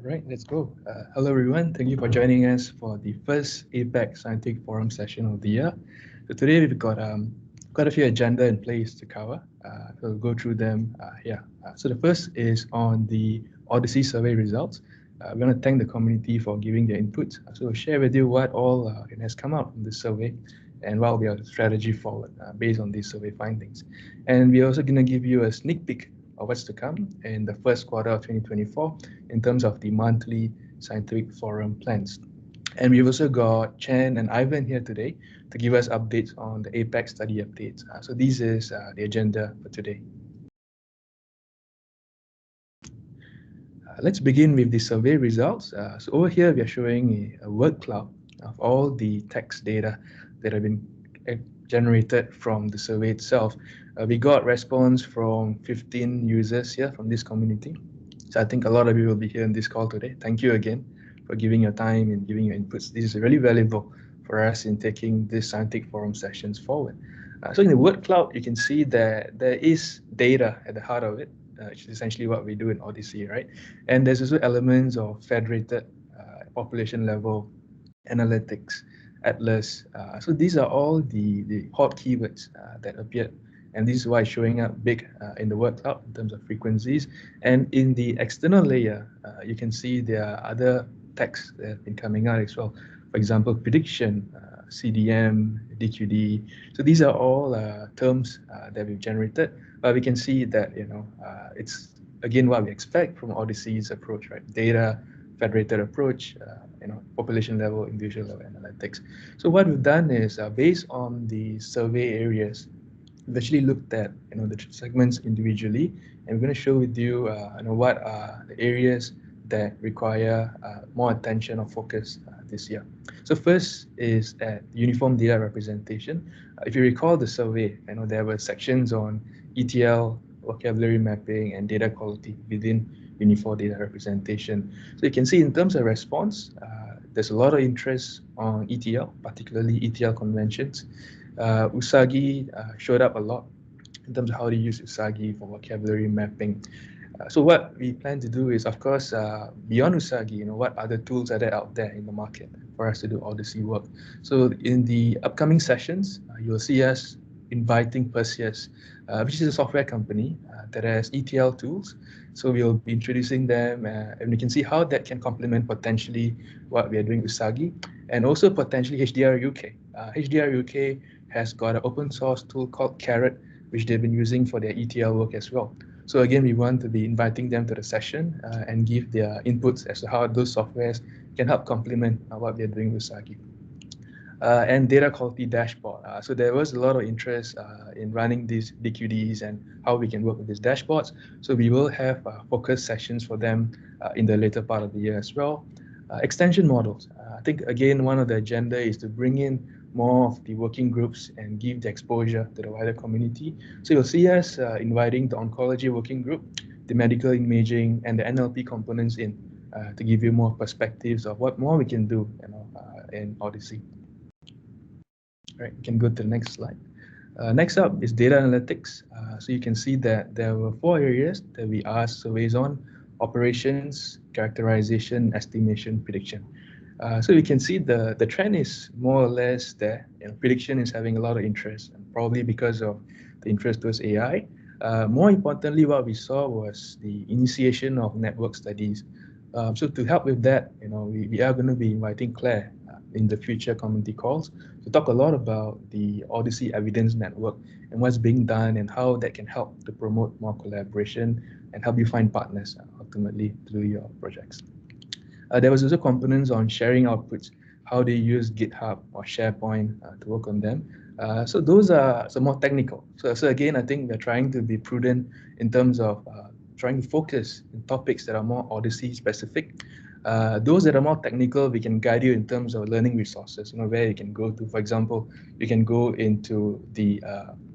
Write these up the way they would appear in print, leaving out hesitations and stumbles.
Right, let's go. Hello, everyone. Thank you for joining us for the first APAC Scientific Forum session of the year. So today we've got quite a few agenda in place to cover. So we'll go through them here. So the first is on the Odyssey survey results. We want to thank the community for giving their input. So we'll share with you what all has come out from this survey and what will be our strategy forward based on these survey findings. And we're also going to give you a sneak peek of what's to come in the first quarter of 2024 in terms of the monthly scientific forum plans. And we've also got Chen and Ivan here today to give us updates on the APAC study updates. So this is the agenda for today. Let's begin with the survey results. So over here, we are showing a word cloud of all the text data that have been generated from the survey itself. We got response from 15 users here from this community. So I think a lot of you will be here in this call today. Thank you again for giving your time and giving your inputs. This is really valuable for us in taking these scientific forum sessions forward. So in the word cloud, you can see that there is data at the heart of it, which is essentially what we do in Odyssey, right? And there's also elements of federated population level analytics, Atlas. So these are all the hot keywords that appeared. And this is why it's showing up big in the word cloud in terms of frequencies. And in the external layer, you can see there are other texts that have been coming out as well. For example, prediction, CDM, DQD. So these are all terms that we've generated. But we can see that, it's again what we expect from Odyssey's approach, right? Data, federated approach, population level, individual level analytics. So what we've done is based on the survey areas, we've actually looked at the segments individually, and we're going to show with you what are the areas that require more attention or focus this year. So first is at uniform data representation. If you recall the survey, there were sections on ETL, vocabulary mapping, and data quality within uniform data representation. So you can see in terms of response, there's a lot of interest on ETL, particularly ETL conventions. Usagi showed up a lot in terms of how to use Usagi for vocabulary mapping. So what we plan to do is, of course, beyond Usagi, what other tools are there out there in the market for us to do Odyssey work? So in the upcoming sessions, you'll see us inviting Perseus, which is a software company that has ETL tools. So we'll be introducing them, and we can see how that can complement potentially what we are doing with Usagi, and also potentially HDR UK. HDR UK has got an open source tool called Carrot, which they've been using for their ETL work as well. So again, we want to be inviting them to the session and give their inputs as to how those softwares can help complement what we're doing with Usagi. And data quality dashboard. So there was a lot of interest in running these DQDs and how we can work with these dashboards. So we will have focus sessions for them in the later part of the year as well. Extension models. I think, again, one of the agenda is to bring in more of the working groups and give the exposure to the wider community. So you'll see us inviting the oncology working group, the medical imaging, and the NLP components in to give you more perspectives of what more we can do in Odyssey. All right, you can go to the next slide. Next up is data analytics. So you can see that there were 4 areas that we asked surveys on: operations, characterization, estimation, prediction. So you can see the trend is more or less there. Prediction is having a lot of interest, and probably because of the interest towards AI. More importantly, what we saw was the initiation of network studies. So to help with that, we are going to be inviting Claire in the future community calls to talk a lot about the Odyssey Evidence Network and what's being done and how that can help to promote more collaboration and help you find partners ultimately through your projects. There was also components on sharing outputs, how they use GitHub or SharePoint to work on them. So those are some more technical. So again, I think we're trying to be prudent in terms of trying to focus on topics that are more Odyssey specific. Those that are more technical, we can guide you in terms of learning resources, where you can go to. For example, you can go into the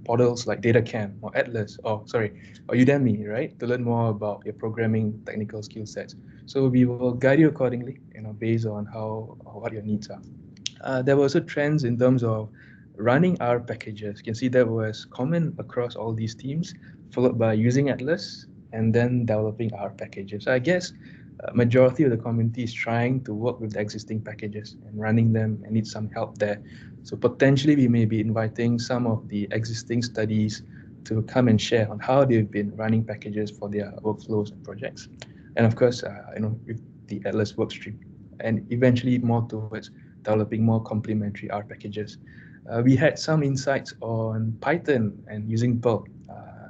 portals like DataCamp or Atlas or Udemy, right, to learn more about your programming technical skill sets. So we will guide you accordingly, based on what your needs are. There were also trends in terms of running R packages. You can see that was common across all these teams, followed by using Atlas and then developing R packages. So I guess majority of the community is trying to work with the existing packages and running them and need some help there. So potentially we may be inviting some of the existing studies to come and share on how they've been running packages for their workflows and projects. And of course, with the Atlas workstream, and eventually more towards developing more complementary R packages. We had some insights on Python and using Perl.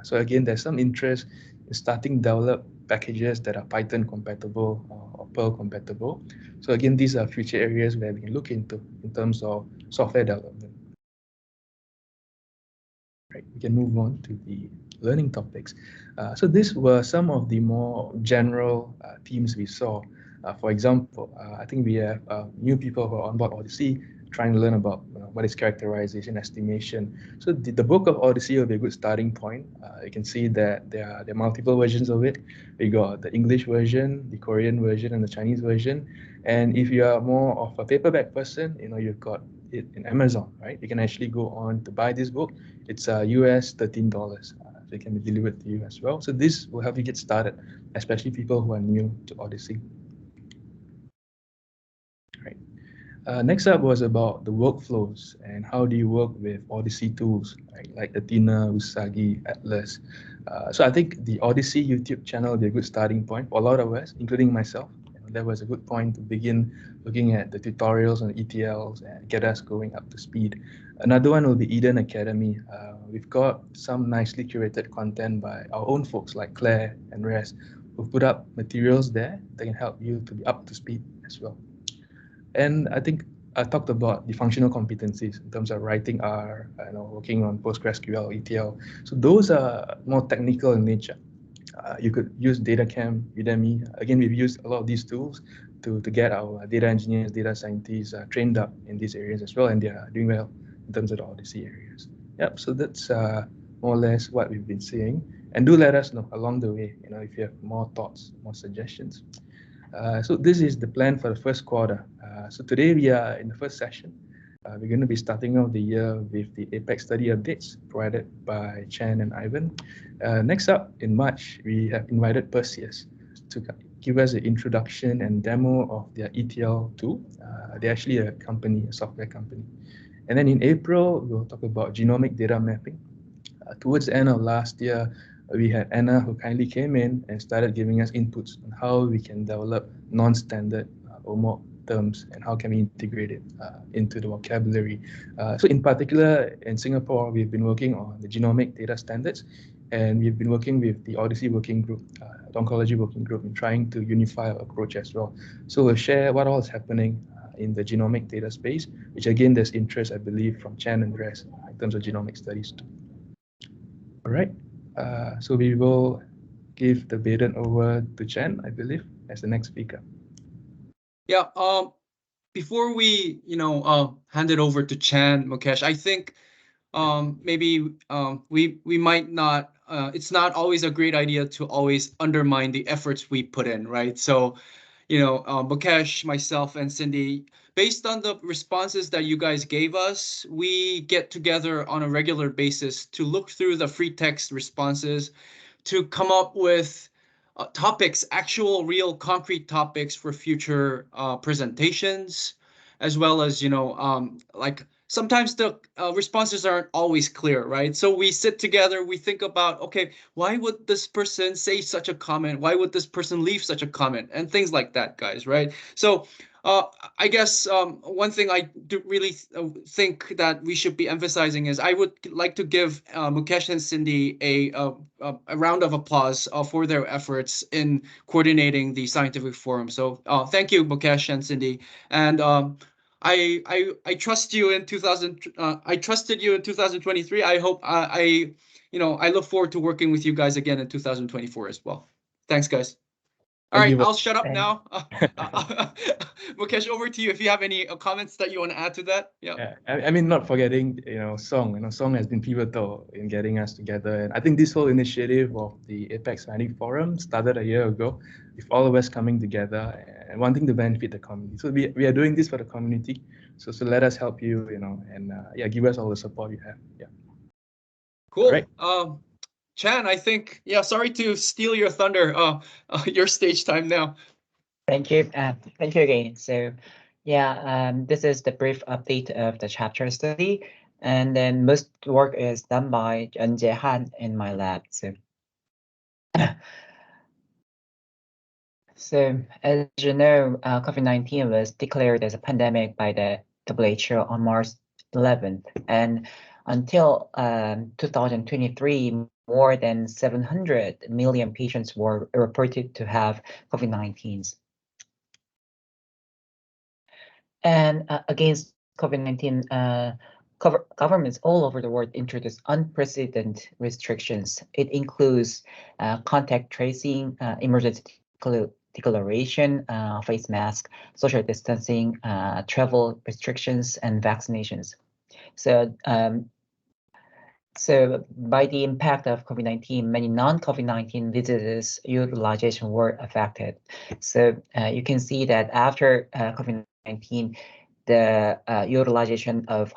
So again, there's some interest in starting develop packages that are Python compatible or Perl compatible. So again, these are future areas where we can look into in terms of software development. Right, we can move on to the learning topics. So these were some of the more general themes we saw. For example, I think we have new people who are on board Odyssey trying to learn about what is characterization, estimation. So the book of Odyssey will be a good starting point. You can see that there are multiple versions of it. We got the English version, the Korean version, and the Chinese version. And if you are more of a paperback person, you've got it in Amazon, right? You can actually go on to buy this book. It's US $13, so it can be delivered to you as well. So this will help you get started, especially people who are new to Odyssey. Right. Next up was about the workflows and how do you work with Odyssey tools, right? Like Athena, Usagi, Atlas. So I think the Odyssey YouTube channel will be a good starting point for a lot of us, including myself. That was a good point to begin looking at the tutorials on ETLs and get us going up to speed. Another one will be Eden Academy. We've got some nicely curated content by our own folks like Claire and Res, who've put up materials there that can help you to be up to speed as well. And I think I talked about the functional competencies in terms of writing R, working on PostgreSQL, ETL. So those are more technical in nature. You could use DataCamp, Udemy. Again, we've used a lot of these tools to get our data engineers, data scientists trained up in these areas as well, and they are doing well in terms of the Odyssey areas. Yep, so that's more or less what we've been seeing. And do let us know along the way, if you have more thoughts, more suggestions. So this is the plan for the first quarter. So today we are in the first session. We're going to be starting off the year with the APAC study updates provided by Chan and Ivan. Next up, in March, we have invited Perseus to give us an introduction and demo of their ETL tool. They're actually a company, a software company. And then in April, we'll talk about genomic data mapping. Towards the end of last year, we had Anna who kindly came in and started giving us inputs on how we can develop non-standard OMOP terms and how can we integrate it into the vocabulary. So in particular, in Singapore, we've been working on the genomic data standards, and we've been working with the Odyssey working group, the oncology working group, in trying to unify our approach as well. So we'll share what all is happening in the genomic data space, which again, there's interest, I believe, from Chan and the rest in terms of genomic studies too. All right, so we will give the baton over to Chan, I believe, as the next speaker. Yeah, before we, hand it over to Chan, Mukesh, I think maybe we might not, it's not always a great idea to always undermine the efforts we put in, right? So, Mukesh, myself, and Cindy, based on the responses that you guys gave us, we get together on a regular basis to look through the free text responses to come up with topics, actual, real, concrete topics for future presentations, as well as, like sometimes the responses aren't always clear, right? So we sit together, we think about, okay, why would this person say such a comment? Why would this person leave such a comment? And things like that, guys, right? So I guess one thing I do really think that we should be emphasizing is I would like to give Mukesh and Cindy a round of applause for their efforts in coordinating the scientific forum. So thank you, Mukesh and Cindy. And I trust you in 2000. I trusted you in 2023. I hope I look forward to working with you guys again in 2024 as well. Thanks, guys. All right, I'll shut up now. Mukesh, over to you if you have any comments that you want to add to that. Yeah. I mean, not forgetting, Song. Song has been pivotal in getting us together. And I think this whole initiative of the APAC Scientific Forum started a year ago with all of us coming together and wanting to benefit the community. So we are doing this for the community. So let us help you, and give us all the support you have. Yeah. Cool. Right. Chan, I think, sorry to steal your thunder. Your stage time now. Thank you. Thank you again. So, yeah, this is the brief update of the chapter study, and then most work is done by Han in my lab. So, as you know, COVID-19 was declared as a pandemic by the WHO on March 11th, and until 2023, more than 700 million patients were reported to have COVID-19. And against COVID-19, governments all over the world introduced unprecedented restrictions. It includes contact tracing, emergency declaration, face mask, social distancing, travel restrictions, and vaccinations. So by the impact of COVID-19, many non-COVID-19 visitors' utilization were affected. So you can see that after COVID-19, the utilization of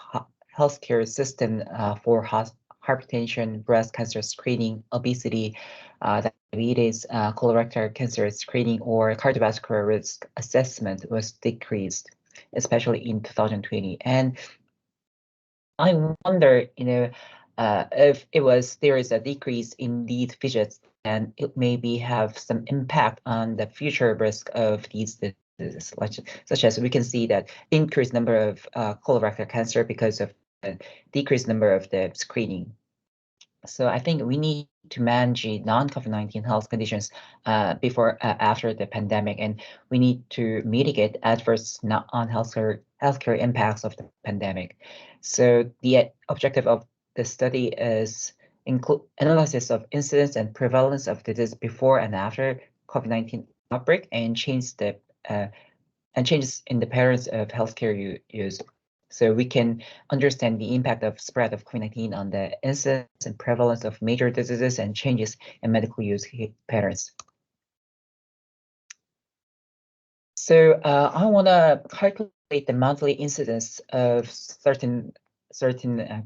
healthcare system for hypertension, breast cancer screening, obesity, diabetes, colorectal cancer screening, or cardiovascular risk assessment was decreased, especially in 2020. And I wonder, if there is a decrease in these visits, and it maybe have some impact on the future risk of these diseases, such as we can see that increased number of colorectal cancer because of the decreased number of the screening. So I think we need to manage non-COVID-19 health conditions before after the pandemic, and we need to mitigate adverse healthcare impacts of the pandemic. So the objective of the study is include analysis of incidence and prevalence of disease before and after COVID-19 outbreak, and changes in the patterns of healthcare use. So we can understand the impact of spread of COVID-19 on the incidence and prevalence of major diseases and changes in medical use patterns. So I want to calculate the monthly incidence of certain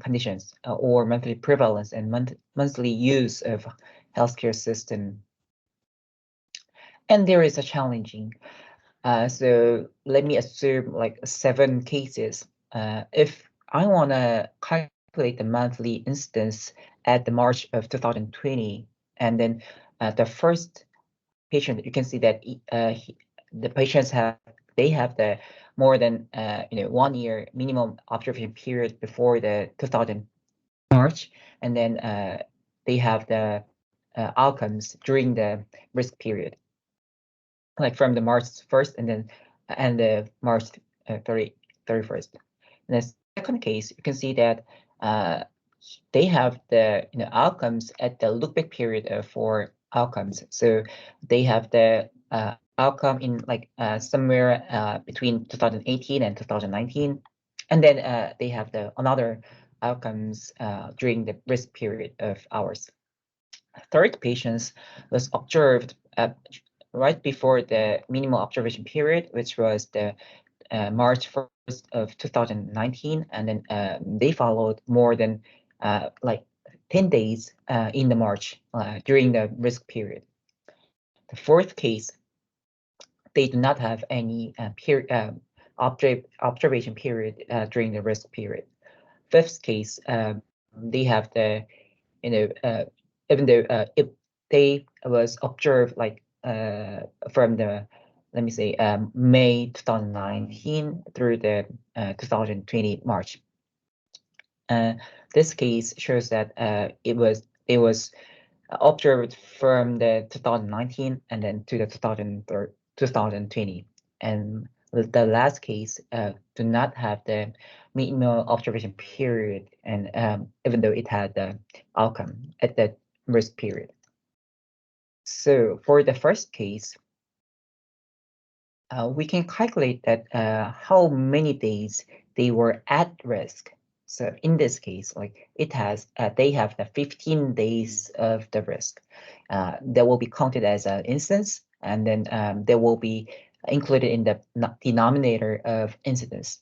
conditions or monthly prevalence and monthly use of healthcare system. And there is a challenging. So let me assume like 7 cases. If I want to calculate the monthly incidence at the March of 2020, and then the first patient, you can see that the patients have the more than 1 year minimum observation period before the 2000 March, and then they have the outcomes during the risk period, like from the March 1st and the March 31st. In the second case, you can see that they have the outcomes at the look-back period for outcomes. So they have the outcome in like somewhere between 2018 and 2019, and then they have the another outcomes during the risk period of hours. Third patients was observed right before the minimal observation period, which was the March 1st of 2019, and then they followed more than like 10 days in the March during the risk period. The fourth case, they do not have any observation period during the risk period. Fifth case, they have the even though if they was observed like from the May 2019 through the 2020 March. This case shows that it was observed from the 2019 and then to the 2020, and the last case do not have the minimal observation period, and even though it had the outcome at the risk period. So for the first case, we can calculate that how many days they were at risk. So in this case, like it has, they have the 15 days of the risk. That will be counted as an instance, and then they will be included in the denominator of incidence.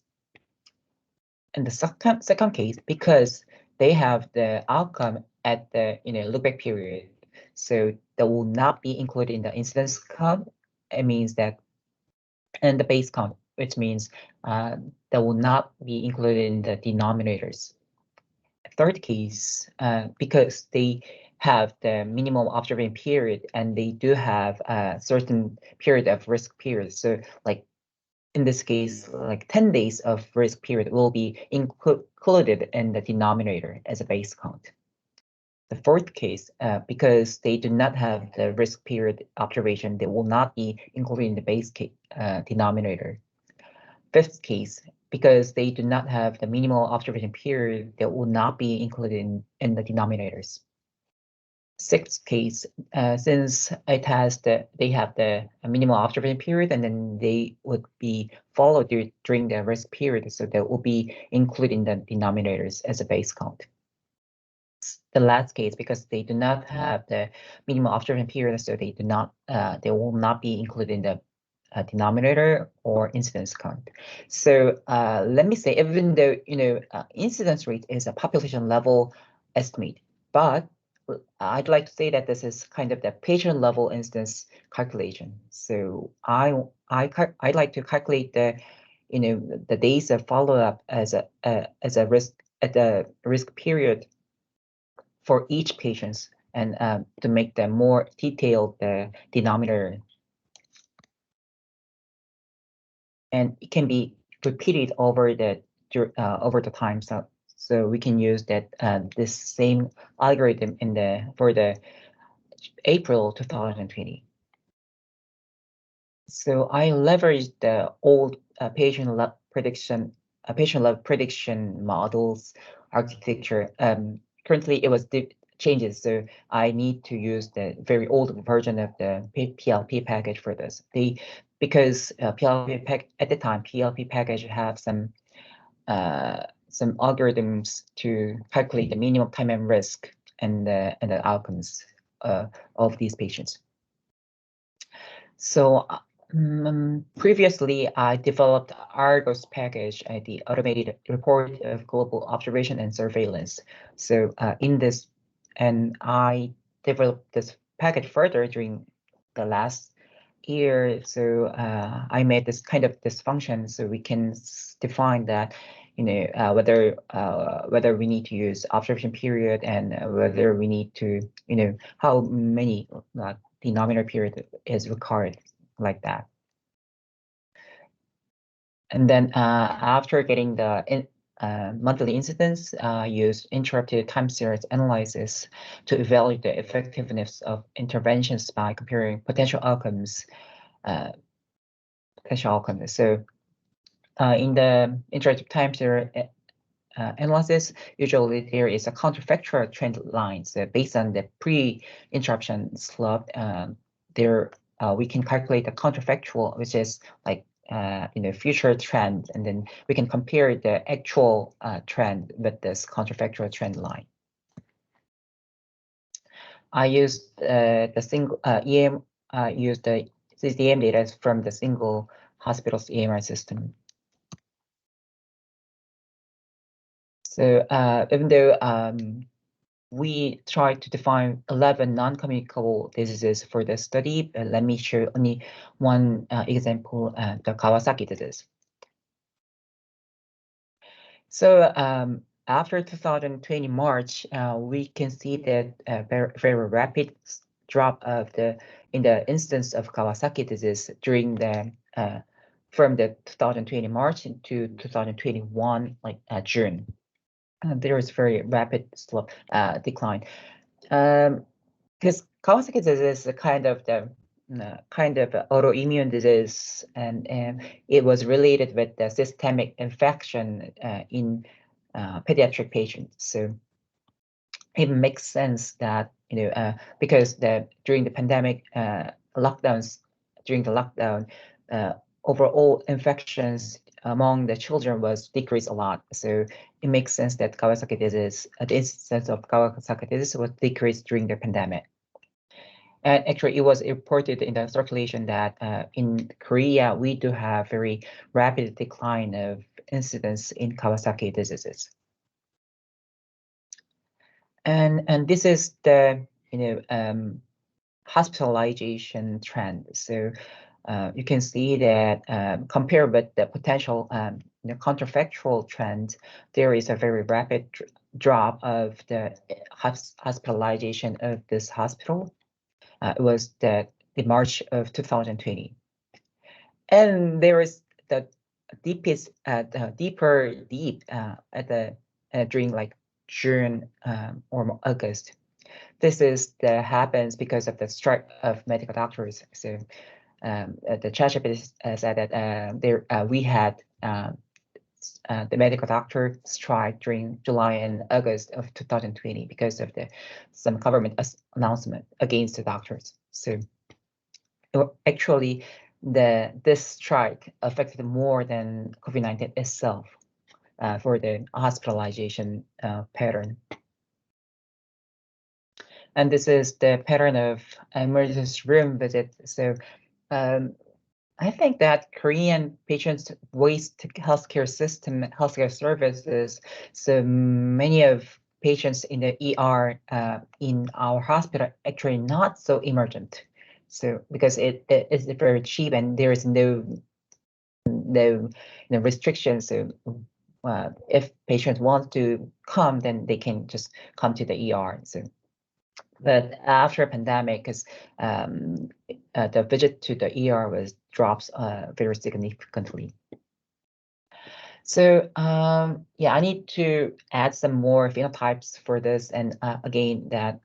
In the second case, because they have the outcome at the look-back period, so that will not be included in the incidence count. It means that and the base count, which means that will not be included in the denominators. Third case, because they have the minimum observation period and they do have a certain period of risk period. So like in this case, like 10 days of risk period will be included in the denominator as a base count. The fourth case, because they do not have the risk period observation, they will not be included in the base case, denominator. Fifth case, because they do not have the minimal observation period, they will not be included in the denominators. Sixth case, since it has they have the minimal observation period, and then they would be followed during the risk period, so they will be included in the denominators as a base count. The last case, because they do not have the minimal observation period, so they will not be included in the denominator or incidence count. So let me say, even though incidence rate is a population level estimate, but I'd like to say that this is kind of the patient level incidence calculation. So I'd like to calculate the the days of follow up as a risk at the risk period for each patient, and to make them more detailed denominator. And it can be repeated over the time, so we can use that this same algorithm for the April 2020. So I leveraged the old patient level prediction models architecture. Currently, it was changes, so I need to use the very old version of the PLP package for this. Because PLP at the time, PLP package have some algorithms to calculate the minimum time and risk and the outcomes of these patients. So previously, I developed Argos package, the automated report of global observation and surveillance. So in this, and I developed this package further during the last year. So I made this kind of this function, so we can define that, whether we need to use observation period and whether we need to, how many denominator period is required, like that. And then after getting the monthly incidence, use interrupted time series analysis to evaluate the effectiveness of interventions by comparing potential outcomes. So in the interrupted time series analysis, usually there is a counterfactual trend line. So based on the pre-interruption slope, we can calculate the counterfactual, which is like future trend, and then we can compare the actual trend with this counterfactual trend line. I used the single used the CCM data from the single hospital's EMR system. So even though we tried to define 11 non-communicable diseases for the study, let me show only one example, the Kawasaki disease. So after 2020 March, we can see that very rapid drop in the instance of Kawasaki disease during the from the 2020 March to 2021 June. There is very rapid slope decline, because Kawasaki disease is a kind of autoimmune disease, and it was related with the systemic infection in pediatric patients. So it makes sense that because during the pandemic during the lockdown, overall infections among the children was decreased a lot. So it makes sense that Kawasaki disease, the incidence of Kawasaki disease was decreased during the pandemic. And actually, it was reported in the circulation that in Korea, we do have very rapid decline of incidence in Kawasaki diseases. And this is the hospitalization trend. So you can see that compared with the potential counterfactual trend, there is a very rapid drop of the hospitalization of this hospital. It was the March of 2020, and there is the deepest, deeper deep at the during like June or August. This is the happens because of the strike of medical doctors. So the ㍍Results said that we had the medical doctor strike during July and August of 2020 because of some government announcement against the doctors. So actually, this strike affected more than COVID-19 itself for the hospitalization pattern. And this is the pattern of emergency room visit. So I think that Korean patients waste healthcare system, healthcare services. So many of patients in the ER in our hospital actually not so emergent. So because it is very cheap and there is no restrictions. So if patients want to come, then they can just come to the ER. So. But after pandemic, because the visit to the ER drops very significantly. So yeah, I need to add some more phenotypes for this, and again, that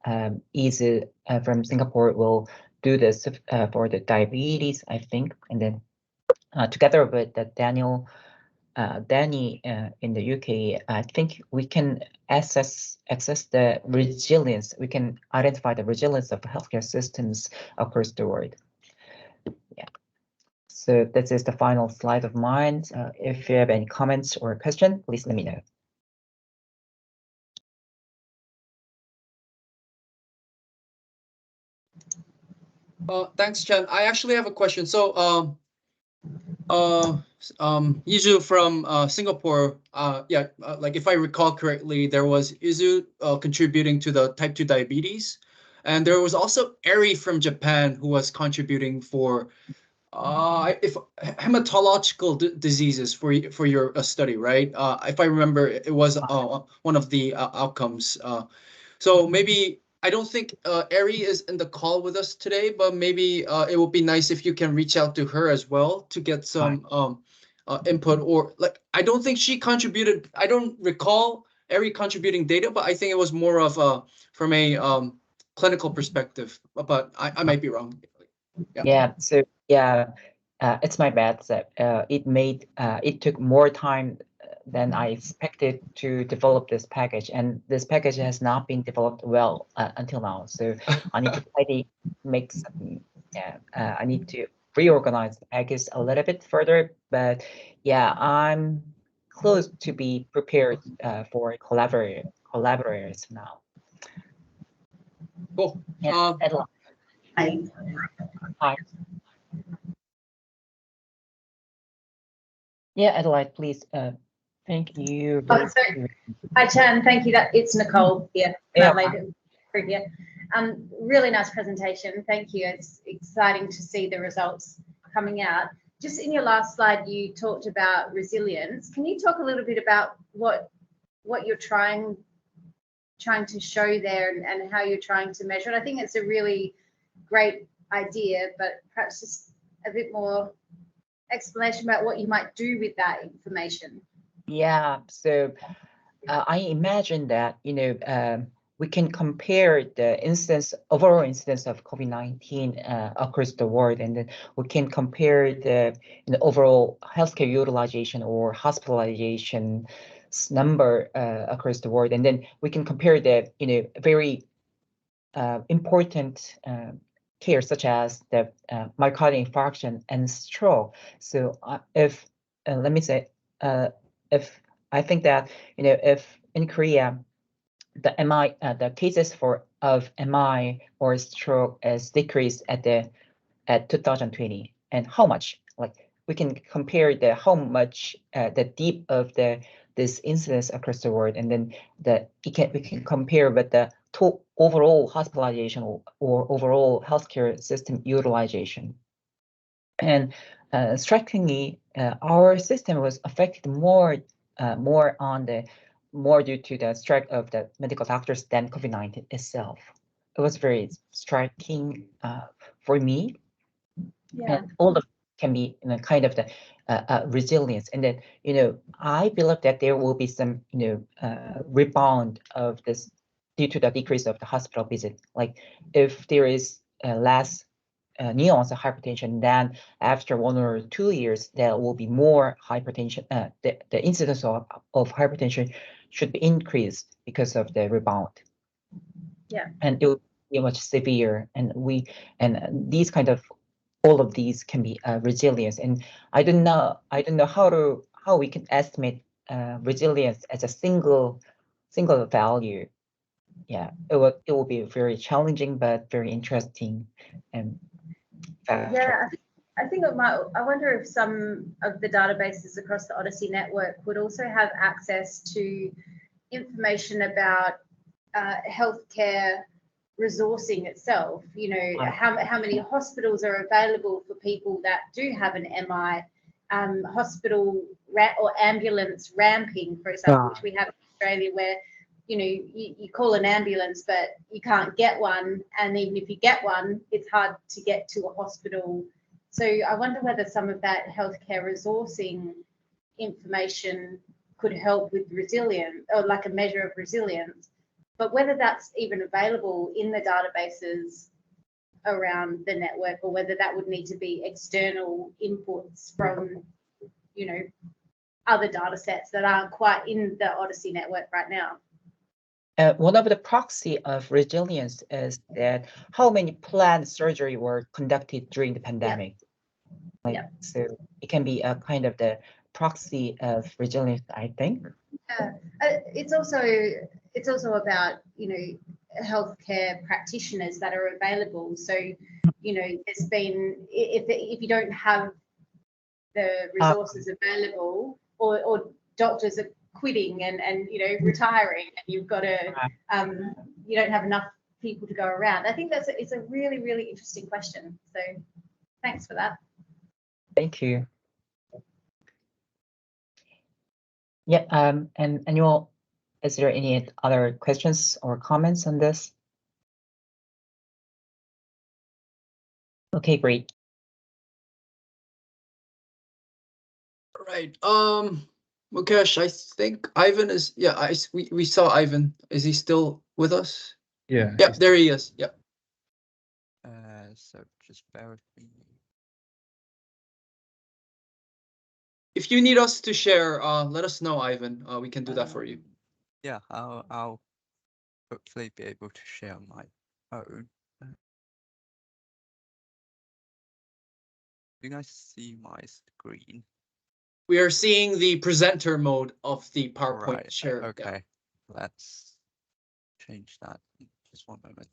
Easy from Singapore will do this for the diabetes, I think, and then together with the Danny in the UK, I think we can assess the resilience. We can identify the resilience of healthcare systems across the world. Yeah. So this is the final slide of mine. If you have any comments or questions, please let me know. Thanks, Chen. I actually have a question. So, Yizu from Singapore, yeah, like if I recall correctly, there was Yizu contributing to the type 2 diabetes, and there was also Eri from Japan who was contributing for if hematological diseases for your study, right? If I remember, it was one of the outcomes. So maybe I don't think Eri is in the call with us today, but maybe it would be nice if you can reach out to her as well to get some input, or like, I don't think she contributed. I don't recall Eri contributing data, but I think it was more of from a clinical perspective, but I might be wrong. Yeah, so yeah, it's my bad that it took more time than I expected to develop this package, and this package has not been developed well until now. So I need to maybe make some, I need to reorganize the package a little bit further. But yeah, I'm close to be prepared for collaborators now. Cool. Yeah, Hi. Yeah, Adelaide, please. Thank you. Oh, sorry. Hi, Chan. Thank you. It's Nicole here. Yeah. Here. Really nice presentation. Thank you. It's exciting to see the results coming out. Just in your last slide, you talked about resilience. Can you talk a little bit about what you're trying to show there and how you're trying to measure it? I think it's a really great idea, but perhaps just a bit more explanation about what you might do with that information. Yeah, so I imagine that, we can compare the overall incidence of COVID-19 across the world, and then we can compare the overall healthcare utilization or hospitalization number across the world, and then we can compare the very important care such as the myocardial infarction and stroke. So if let me say, if I think that if in Korea the MI the cases of MI or stroke is decreased at 2020, and how much, like we can compare how much the deep of this incidence across the world, and then we can compare with the overall hospitalization or overall healthcare system utilization. And strikingly, our system was affected more due to the strike of the medical doctors than COVID-19 itself. It was very striking for me. Yeah. And all of can be kind of the resilience. And then, I believe that there will be some, rebound of this due to the decrease of the hospital visit. Like if there is less new onset hypertension, then after 1 or 2 years, there will be more hypertension. The incidence of hypertension should be increased because of the rebound. Yeah. And it will be much severe. And these kind of all of these can be resilience. And I don't know how we can estimate resilience as a single value. Yeah, it will be very challenging but very interesting and factor. Yeah, I think I wonder if some of the databases across the Odyssey network would also have access to information about healthcare resourcing itself. How many hospitals are available for people that do have an MI, hospital or ambulance ramping, for example, which we have in Australia, where you call an ambulance, but you can't get one. And even if you get one, it's hard to get to a hospital. So I wonder whether some of that healthcare resourcing information could help with resilience, or like a measure of resilience, but whether that's even available in the databases around the network, or whether that would need to be external inputs from, other data sets that aren't quite in the Odyssey network right now. One of the proxy of resilience is that how many planned surgery were conducted during the pandemic. So it can be a kind of the proxy of resilience, I think. It's also about healthcare practitioners that are available. So there's been, if you don't have the resources available, or doctors are quitting and retiring, and you've got to you don't have enough people to go around. I think it's a really, really interesting question. So thanks for that. Thank you. Yeah, and Annual, is there any other questions or comments on this? Okay, great. All right. Mukesh, I think Ivan is. Yeah, we saw Ivan. Is he still with us? Yeah. Yep, there he is. Yep. So just bear with me. If you need us to share, let us know, Ivan. We can do that for you. Yeah, I'll hopefully be able to share my phone. Do you guys see my screen? We are seeing the presenter mode of the PowerPoint Right, share. okay, Yeah. let's change that. Just one moment.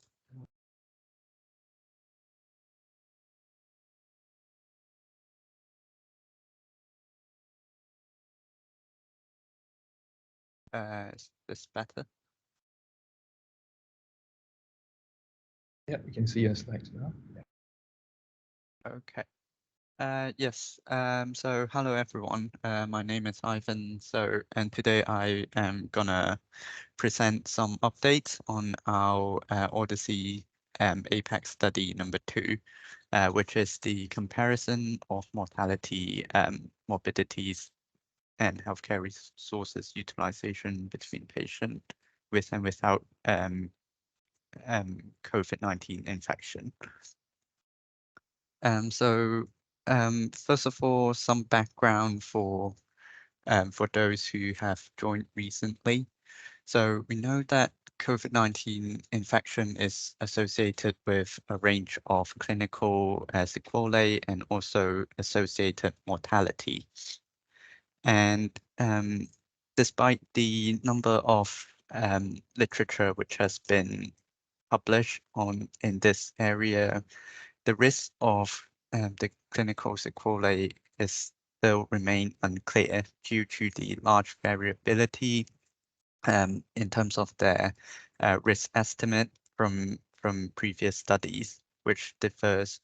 Is this better? Yeah, we can see your slides now. Okay. Yes. So hello everyone. My name is Ivan. And today I am gonna present some updates on our Odyssey APAC study number 2, which is the comparison of mortality, morbidities, and healthcare resources utilization between patient with and without COVID-19 infection. First of all, some background for those who have joined recently. So we know that COVID-19 infection is associated with a range of clinical sequelae and also associated mortality. And despite the number of literature which has been published in this area, the risk of the clinical sequelae still remain unclear due to the large variability in terms of their risk estimate from previous studies. which differs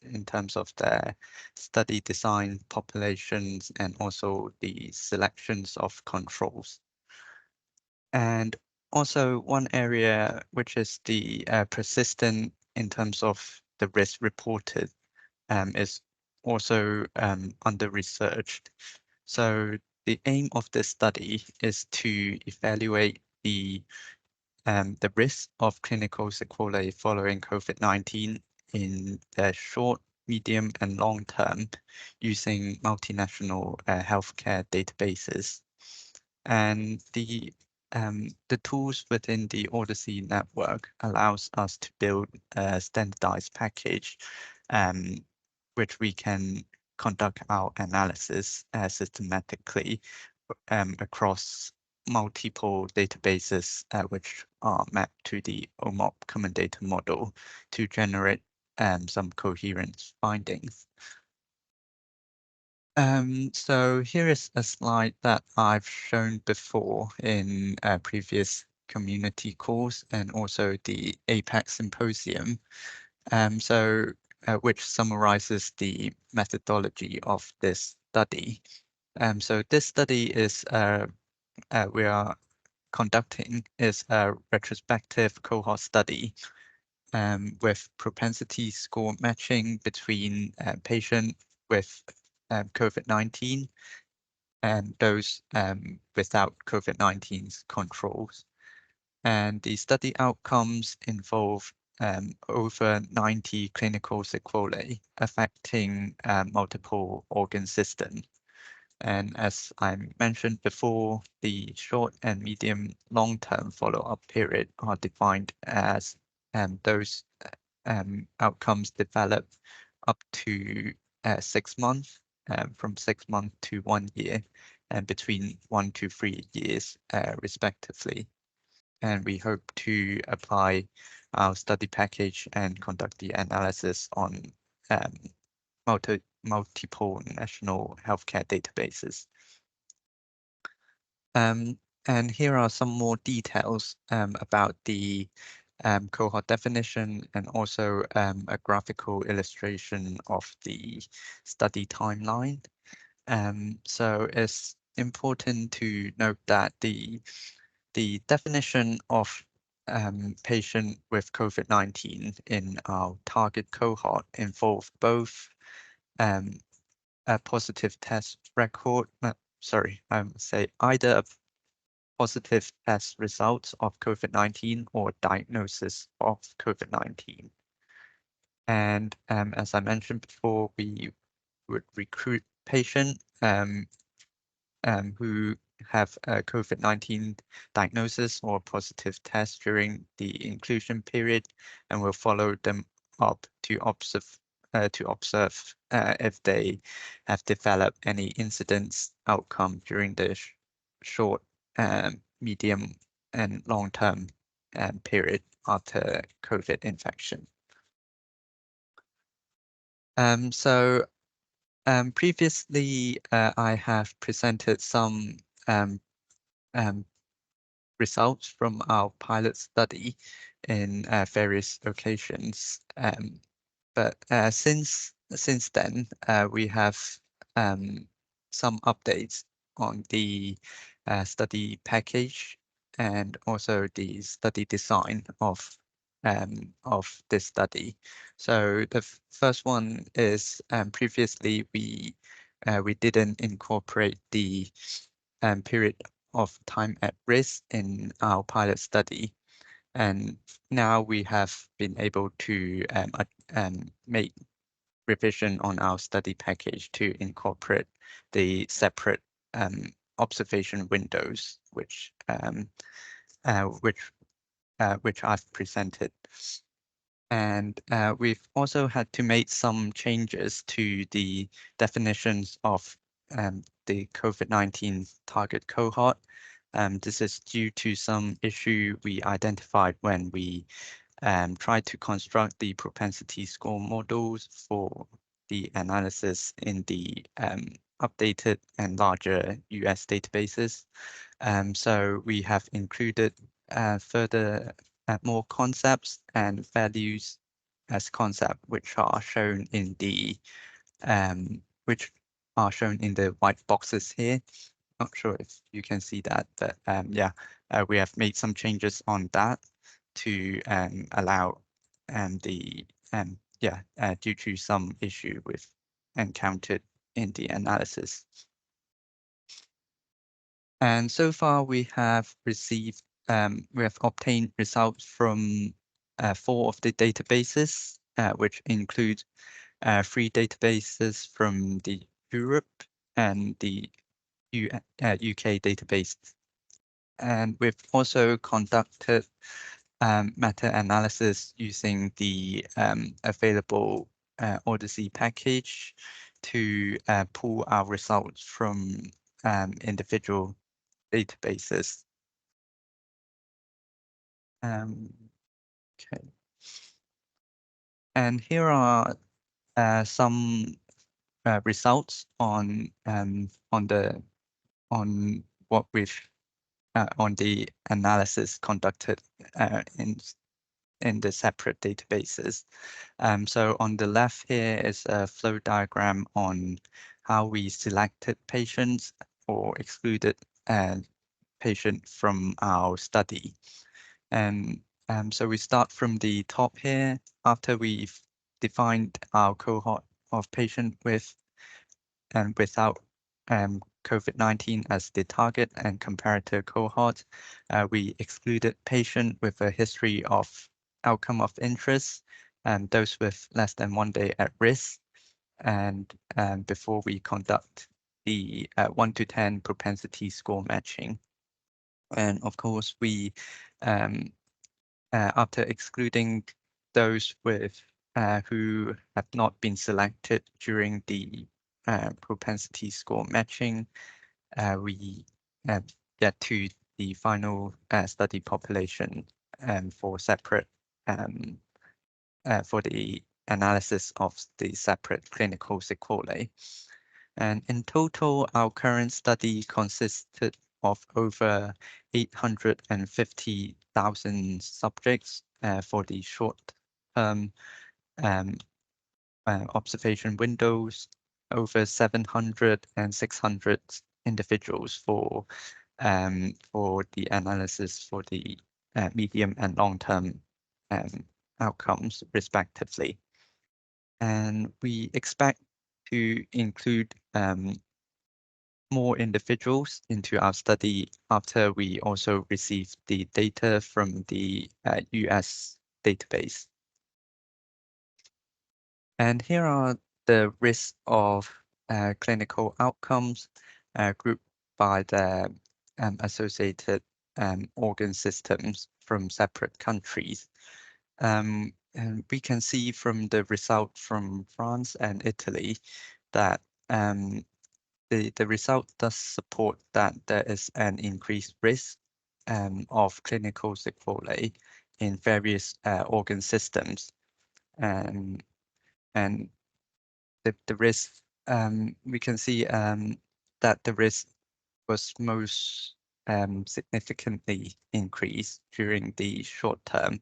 in terms of their study design, populations, and also the selections of controls. And also one area which is the persistent in terms of the risk reported is also under researched. So the aim of this study is to evaluate the risk of clinical sequelae following COVID-19 in the short, medium, and long term using multinational healthcare databases. And the tools within the Odyssey network allows us to build a standardized package, which we can conduct our analysis systematically across multiple databases, which are mapped to the OMOP common data model to generate some coherent findings. So here is a slide that I've shown before in a previous community calls and also the APAC symposium, which summarizes the methodology of this study. So this study is we are conducting is a retrospective cohort study with propensity score matching between patient with COVID-19 and those without COVID-19's controls. And the study outcomes involve over 90 clinical sequelae affecting multiple organ systems. And as I mentioned before, the short and medium long-term follow-up period are defined as those outcomes develop up to 6 months, from 6 months to 1 year, and between 1 to 3 years, respectively. And we hope to apply our study package and conduct the analysis on multiple national healthcare databases. And here are some more details about the cohort definition and also a graphical illustration of the study timeline. So it's important to note that the definition of patient with COVID-19 in our target cohort involved both a positive test record, I would say either a positive test results of COVID-19 or diagnosis of COVID-19. And as I mentioned before, we would recruit patients who have a COVID-19 diagnosis or positive test during the inclusion period, and we'll follow them up to observe if they have developed any incidence outcome during the short, medium, and long-term period after COVID infection. Previously, I have presented some results from our pilot study in various occasions. But since then, we have some updates on the study package and also the study design of this study. So the first one is previously we didn't incorporate the period of time at risk in our pilot study, and now we have been able to make revision on our study package to incorporate the separate observation windows, which I've presented. And we've also had to make some changes to the definitions of the COVID-19 target cohort. This is due to some issue we identified when we tried to construct the propensity score models for the analysis in the updated and larger US databases. So we have included further more concepts and values as concept, which are shown in the white boxes here. Not sure if you can see that, but yeah, we have made some changes on that to allow due to some issue with encountered in the analysis. And so far we have obtained results from 4 of the databases, which include 3 databases from the Europe and the UK database. And we've also conducted meta-analysis using the available Odyssey package to pull our results from individual databases. Okay. And here are some results on what we've on the analysis conducted in the separate databases. So on the left here is a flow diagram on how we selected patients or excluded patient from our study. And so we start from the top here. After we've defined our cohort of patient with and without COVID-19 as the target and comparator cohort, we excluded patient with a history of outcome of interest and those with less than 1 day at risk. And before we conduct the 1 to 10 propensity score matching. And of course, we after excluding those with who have not been selected during the propensity score matching, we get to the final study population for separate for the analysis of the separate clinical sequelae. And in total, our current study consisted of over 850,000 subjects for the short-term observation windows, over 700 and 600 individuals for the analysis for the medium and long-term outcomes, respectively. And we expect to include more individuals into our study after we also receive the data from the US database. And here are the risks of clinical outcomes grouped by the associated organ systems from separate countries. And we can see from the result from France and Italy that the result does support that there is an increased risk of clinical sequelae in various organ systems. And the risk, we can see that the risk was most significantly increased during the short term,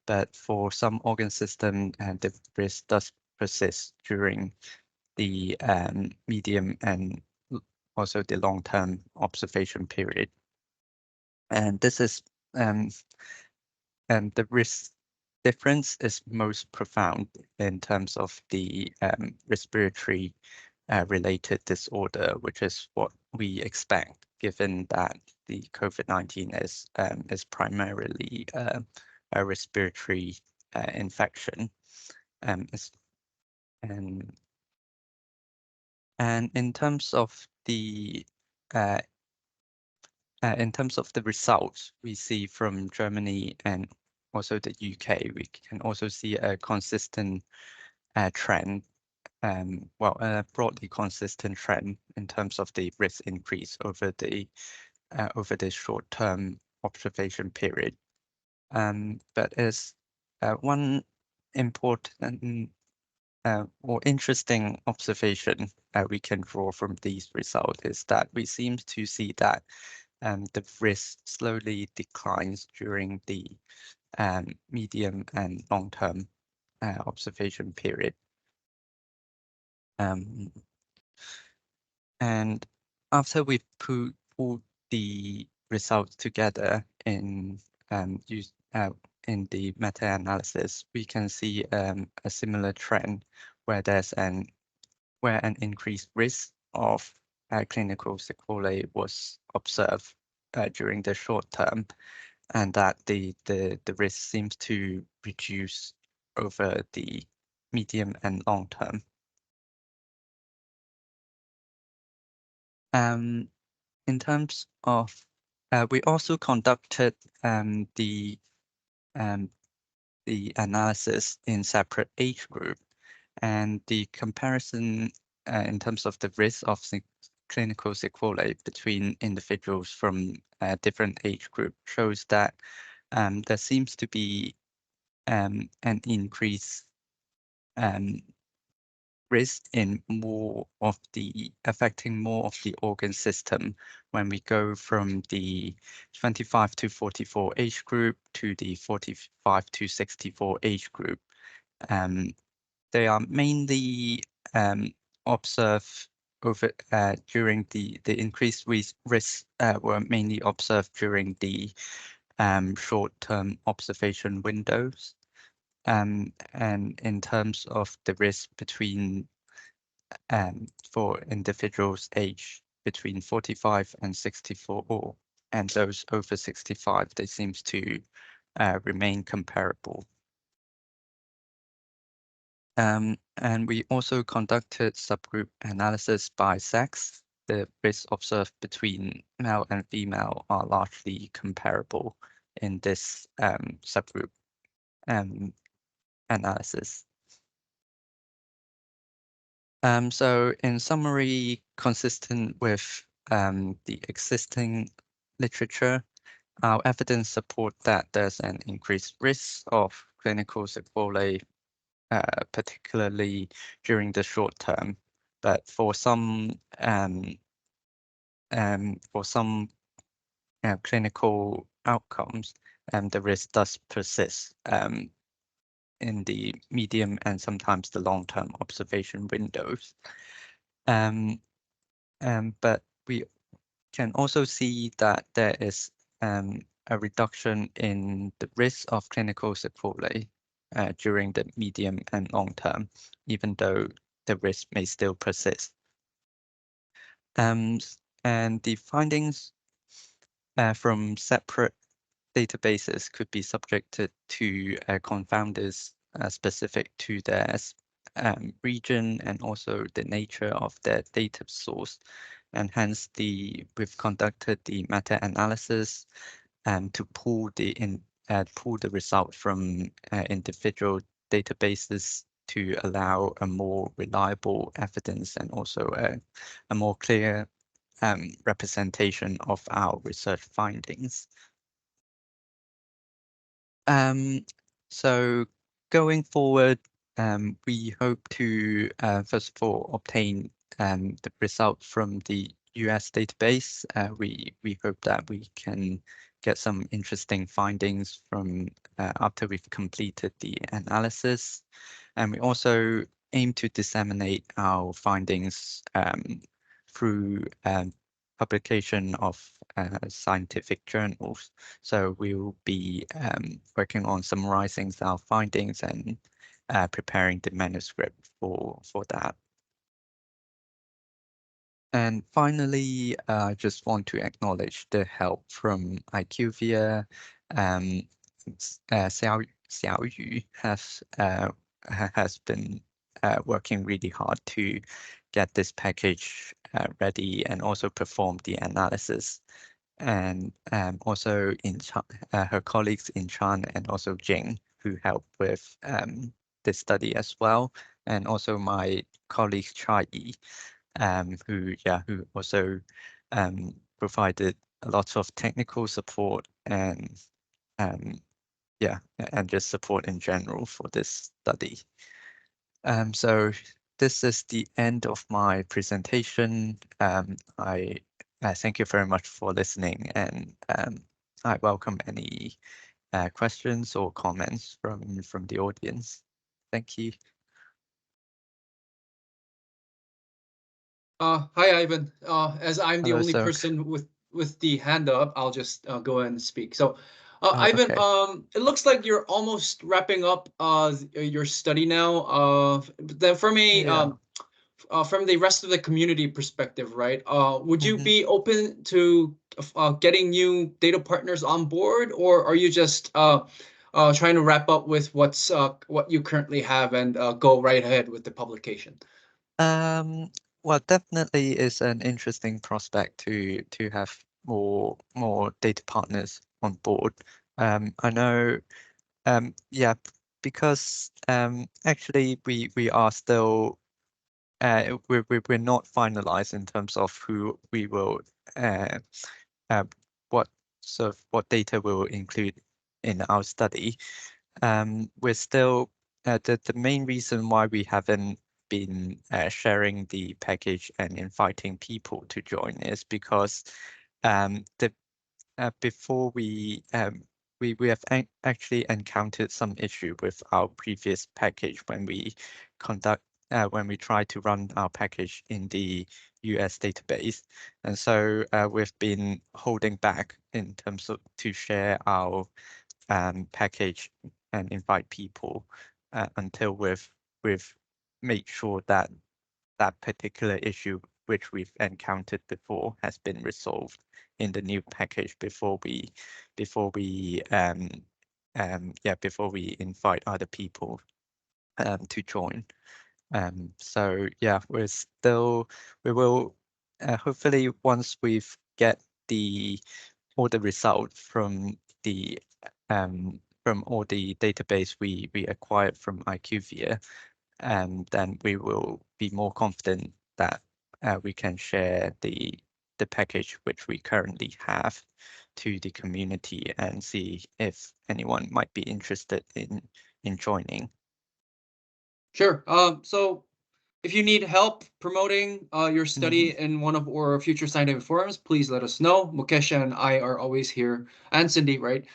but for some organ system, the risk does persist during the medium and also the long-term observation period. And this is and the risk difference is most profound in terms of the respiratory related disorder, which is what we expect, given that the COVID-19 is primarily a respiratory infection. And in terms of the results we see from Germany and also the UK, we can also see a consistent trend, a broadly consistent trend in terms of the risk increase over the short-term observation period. But as one important or interesting observation we can draw from these results is that we seem to see that the risk slowly declines during the medium and long-term observation period. And after we pulled the results together in in the meta-analysis, we can see a similar trend where there's an increased risk of clinical sequelae was observed during the short term, and that the risk seems to reduce over the medium and long term. In terms of, we also conducted the analysis in separate age group, and the comparison in terms of the risk of clinical sequelae between individuals from different age group shows that there seems to be an increase risk in affecting more of the organ system when we go from the 25 to 44 age group to the 45 to 64 age group. They are mainly observed over during the increased risks were mainly observed during the short-term observation windows. And in terms of the risk between for individuals aged between 45 and 64, and those over 65, they seems to remain comparable. And we also conducted subgroup analysis by sex. The risks observed between male and female are largely comparable in this subgroup analysis. So in summary, consistent with the existing literature, our evidence support that there's an increased risk of clinical sequelae, particularly during the short term. But for some clinical outcomes, the risk does persist in the medium and sometimes the long-term observation windows. But we can also see that there is a reduction in the risk of clinical sequelae during the medium and long term, even though the risk may still persist. And the findings from separate databases could be subjected to confounders specific to their region and also the nature of their data source. And hence we've conducted the meta-analysis to pull the result from individual databases to allow a more reliable evidence and also a more clear representation of our research findings. So going forward, we hope to first of all obtain the results from the US database. We hope that we can get some interesting findings from after we've completed the analysis, and we also aim to disseminate our findings through publication of scientific journals. So we will be working on summarizing our findings and preparing the manuscript for that. And finally, I just want to acknowledge the help from IQVIA. ㍍Yu has been working really hard to get this package ready and also perform the analysis. And also her colleagues in Chan and also Jing, who helped with this study as well. And also my colleague Chai Yi, who also provided a lot of technical support and and just support in general for this study. So this is the end of my presentation. I thank you very much for listening, and I welcome any questions or comments from the audience. Thank you. Hi, Ivan. As I'm the Hello, only sir. person with the hand up, I'll just go ahead and speak. So, Oh, Ivan, okay. it looks like you're almost wrapping up your study now. But then from Yeah. from the rest of the community perspective, right? Would you Mhm. be open to getting new data partners on board, or are you just trying to wrap up with what you currently have and go right ahead with the publication? Well, definitely is an interesting prospect to have more data partners on board. I know, yeah, because actually we are still we're not finalized in terms of who we will what what data we'll include in our study. We're still the main reason why we haven't been sharing the package and inviting people to join is because the before we have actually encountered some issue with our previous package when we try to run our package in the US database, and so we've been holding back in terms of to share our package and invite people until we've made sure that that particular issue which we've encountered before has been resolved in the new package before we invite other people to join. So yeah, we will hopefully once we've get all the results from all the database we acquired from IQVIA, then we will be more confident that we can share the package which we currently have to the community and see if anyone might be interested in joining. Sure. So if you need help promoting your study in one of our future scientific forums, please let us know. Mukesh and I are always here, and Cindy, right?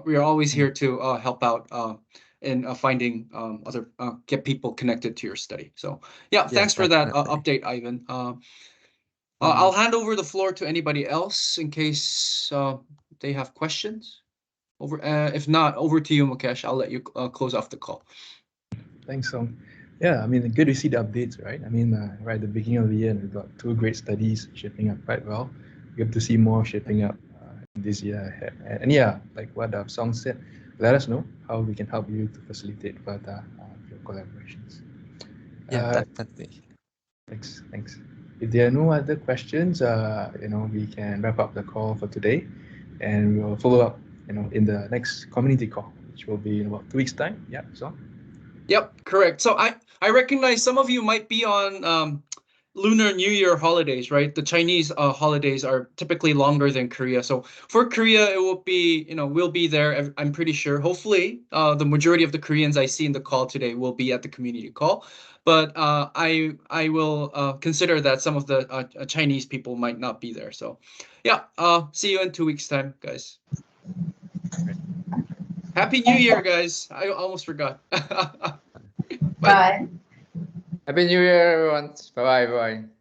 We are always here to help out in finding other get people connected to your study. So yeah, thanks for that update, Ivan. I'll hand over the floor to anybody else in case they have questions. If not, over to you, Mukesh. I'll let you close off the call. Thanks, Song. Yeah, I mean, good to see the updates, right? I mean, right at the beginning of the year, we've got 2 great studies shaping up quite well. We have to see more shaping up this year ahead. And yeah, like what Song said, let us know how we can help you to facilitate further your collaborations. Yeah, definitely. Thanks. If there are no other questions, we can wrap up the call for today, and we'll follow up, in the next community call, which will be in about 2 weeks' time. Yeah, so. Yep, correct. So I recognize some of you might be on Lunar New Year holidays, right? The Chinese holidays are typically longer than Korea. So for Korea, it will be, we'll be there. I'm pretty sure. Hopefully, the majority of the Koreans I see in the call today will be at the community call. But I will consider that some of the Chinese people might not be there. So yeah, see you in 2 weeks' time, guys. Happy New Year, guys. I almost forgot. Bye. Happy New Year, everyone. Bye-bye, everyone.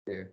Thank you.